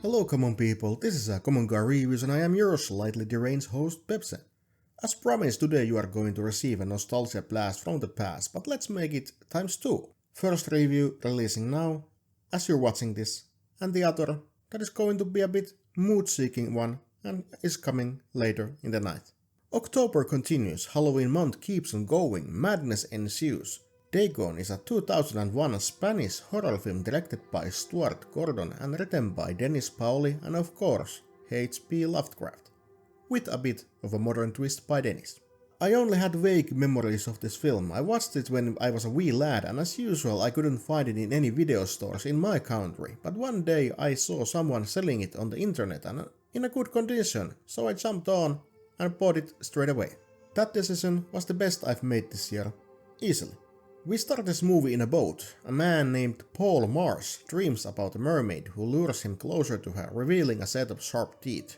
Hello common people, this is a Common Guy Reviews and I am your slightly deranged host Pepsi. As promised, today you are going to receive a nostalgia blast from the past, but let's make it times 2. First review releasing now, as you're watching this, and the other that is going to be a bit mood-seeking one and is coming later in the night. October continues, Halloween month keeps on going, madness ensues. Dagon is a 2001 Spanish horror film directed by Stuart Gordon and written by Dennis Pauli and of course H.P. Lovecraft, with a bit of a modern twist by Dennis. I only had vague memories of this film. I watched it when I was a wee lad and as usual I couldn't find it in any video stores in my country, but one day I saw someone selling it on the internet and in a good condition, so I jumped on and bought it straight away. That decision was the best I've made this year, easily. We start this movie in a boat. A man named Paul Marsh dreams about a mermaid who lures him closer to her, revealing a set of sharp teeth.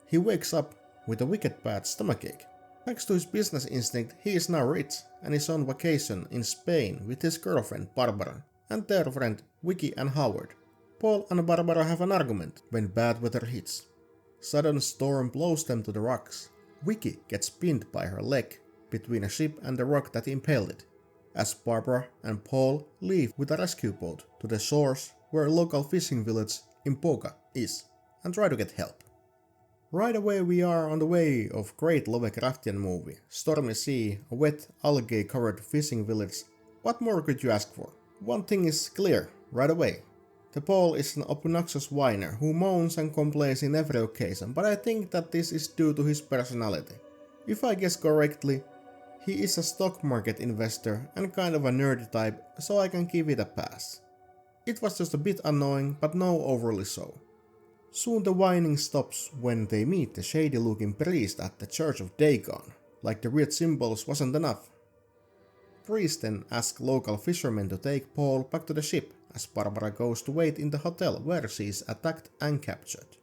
He wakes up with a wicked bad stomachache. Thanks to his business instinct, he is now rich and is on vacation in Spain with his girlfriend Barbara and their friend Vicky and Howard. Paul and Barbara have an argument when bad weather hits. Sudden storm blows them to the rocks. Vicky gets pinned by her leg between a ship and the rock that impaled it, as Barbara and Paul leave with a rescue boat to the shores where a local fishing village Imboga is and try to get help. Right away we are on the way of great Lovecraftian movie, stormy sea, a wet algae covered fishing village. What more could you ask for? One thing is clear right away. The Paul is an obnoxious whiner who moans and complains in every occasion, but I think that this is due to his personality. If I guess correctly, he is a stock market investor and kind of a nerdy type, so I can give it a pass. It was just a bit annoying, but no overly so. Soon the whining stops when they meet the shady looking priest at the Church of Dagon. Like the weird symbols wasn't enough. Priest then asks local fishermen to take Paul back to the ship, as Barbara goes to wait in the hotel where she is attacked and captured.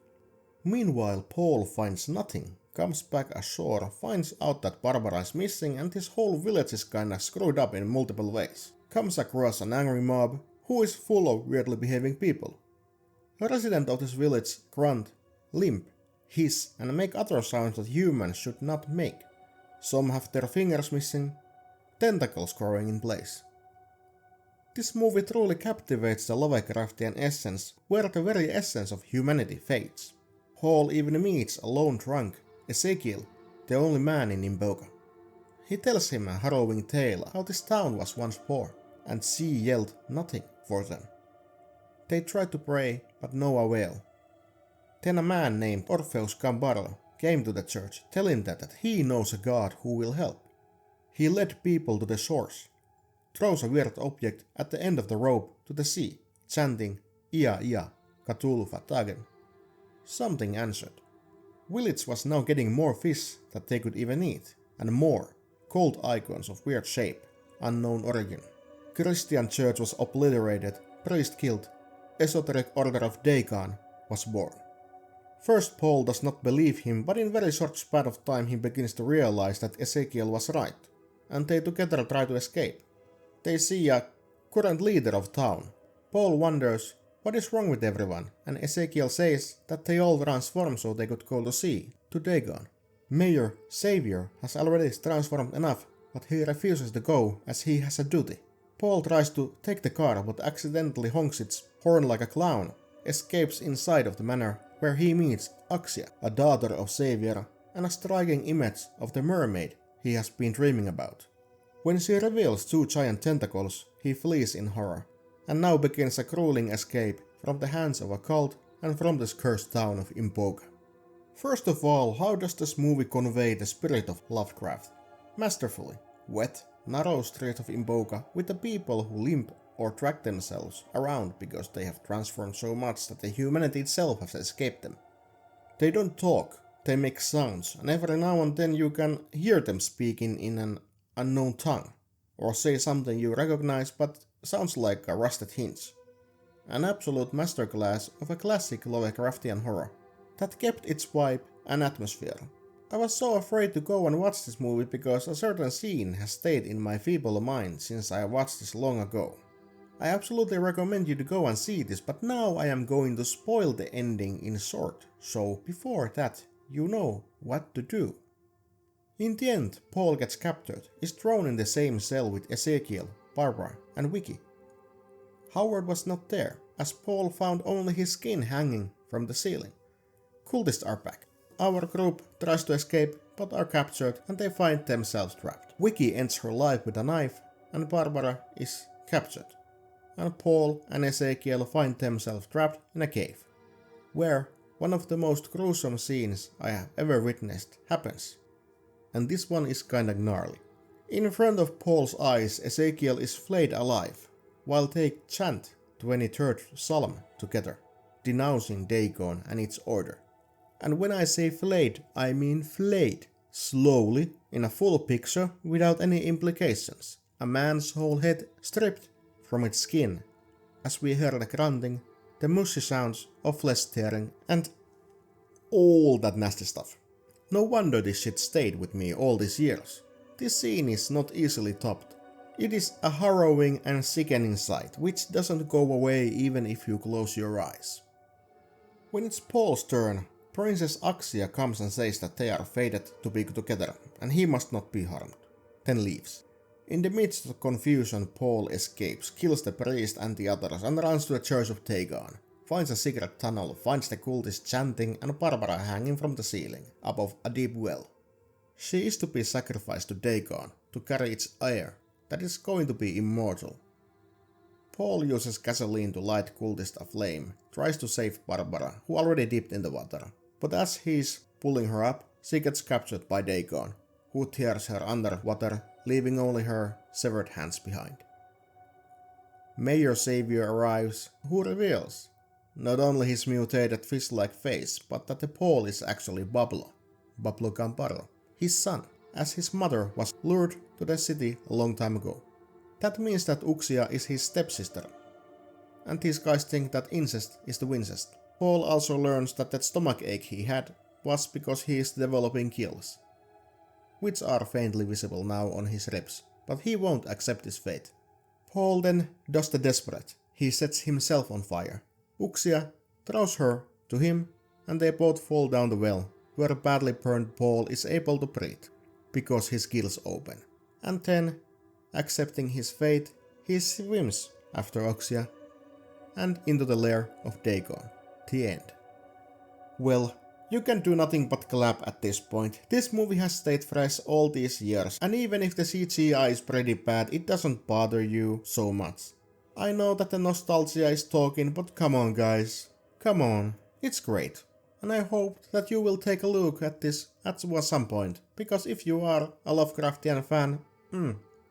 Meanwhile, Paul finds nothing, comes back ashore, finds out that Barbara is missing and his whole village is kinda screwed up in multiple ways. Comes across an angry mob who is full of weirdly behaving people. A resident of this village grunt, limp, hiss and make other sounds that humans should not make. Some have their fingers missing, tentacles growing in place. This movie truly captivates the Lovecraftian essence, where the very essence of humanity fades. Paul even meets a lone drunk, Ezekiel, the only man in Imboga. He tells him a harrowing tale how this town was once poor, and she yelled nothing for them. They tried to pray, but no avail. Then a man named Orpheus Gambarlo came to the church, telling them that he knows a god who will help. He led people to the shores, throws a weird object at the end of the rope to the sea, chanting Ia Ia, Cthulhu Fatagen. Something answered. Village was now getting more fish that they could even eat, and more cold icons of weird shape, unknown origin. Christian church was obliterated, priest killed, esoteric order of Dagon was born. First Paul does not believe him, but in very short span of time he begins to realize that Ezekiel was right, and they together try to escape. They see a current leader of town. Paul wonders what is wrong with everyone, and Ezekiel says that they all transform so they could go to sea, to Dagon. Mayor Xavier has already transformed enough, but he refuses to go as he has a duty. Paul tries to take the car but accidentally honks its horn like a clown, escapes inside of the manor where he meets Axia, a daughter of Xavier, and a striking image of the mermaid he has been dreaming about. When she reveals two giant tentacles, he flees in horror, and now begins a grueling escape from the hands of a cult and from this cursed town of Imboga. First of all, how does this movie convey the spirit of Lovecraft? Masterfully. Wet, narrow streets of Imboga with the people who limp or drag themselves around because they have transformed so much that the humanity itself has escaped them. They don't talk, they make sounds, and every now and then you can hear them speaking in an unknown tongue, or say something you recognize but sounds like a rusted hinge. An absolute masterclass of a classic Lovecraftian horror that kept its vibe and atmosphere. I was so afraid to go and watch this movie because a certain scene has stayed in my feeble mind since I watched this long ago. I absolutely recommend you to go and see this, but now I am going to spoil the ending in short, so before that, you know what to do. In the end, Paul gets captured, is thrown in the same cell with Ezekiel, Barbara, and Vicky. Howard was not there, as Paul found only his skin hanging from the ceiling. Cultists are back. Our group tries to escape, but are captured and they find themselves trapped. Vicky ends her life with a knife, and Barbara is captured. And Paul and Ezekiel find themselves trapped in a cave, where one of the most gruesome scenes I have ever witnessed happens. And this one is kinda gnarly. In front of Paul's eyes, Ezekiel is flayed alive, while they chant 23rd Psalm together, denouncing Dagon and its order. And when I say flayed, I mean flayed, slowly, in a full picture without any implications. A man's whole head stripped from its skin, as we heard the grunting, the mushy sounds of flesh tearing, and all that nasty stuff. No wonder this shit stayed with me all these years. This scene is not easily topped. It is a harrowing and sickening sight, which doesn't go away even if you close your eyes. When it's Paul's turn, Princess Axia comes and says that they are fated to be together, and he must not be harmed, then leaves. In the midst of confusion, Paul escapes, kills the priest and the others, and runs to the Church of Dagon. Finds a secret tunnel, finds the cultists chanting and Barbara hanging from the ceiling, above a deep well. She is to be sacrificed to Dagon, to carry its heir, that is going to be immortal. Paul uses gasoline to light cultist aflame, tries to save Barbara, who already dipped in the water. But as he's pulling her up, she gets captured by Dagon, who tears her underwater, leaving only her severed hands behind. Mayor Savior arrives, who reveals not only his mutated fish-like face, but that the Paul is actually Pablo Gambarro, his son, as his mother was lured to the city a long time ago. That means that Uxia is his stepsister, and these guys think that incest is the wincest. Paul also learns that stomach ache he had was because he is developing gills, which are faintly visible now on his ribs, but he won't accept his fate. Paul then does the desperate. He sets himself on fire. Uxia throws her to him, and they both fall down the well, where badly burned Paul is able to breathe, because his gills open. And then, accepting his fate, he swims after Uxia and into the lair of Dagon. The end. Well, you can do nothing but clap at this point. This movie has stayed fresh all these years, and even if the CGI is pretty bad, it doesn't bother you so much. I know that the nostalgia is talking, but come on guys. Come on. It's great. And I hope that you will take a look at this at some point, because if you are a Lovecraftian fan,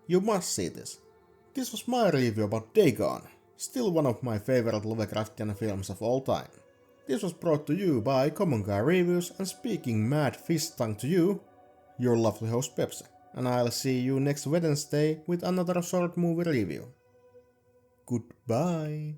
you must see this. This was my review about Dagon, still one of my favorite Lovecraftian films of all time. This was brought to you by Common Guy Reviews, and speaking mad fist tongue to you, your lovely host Pepsi, and I'll see you next Wednesday with another short movie review. Goodbye.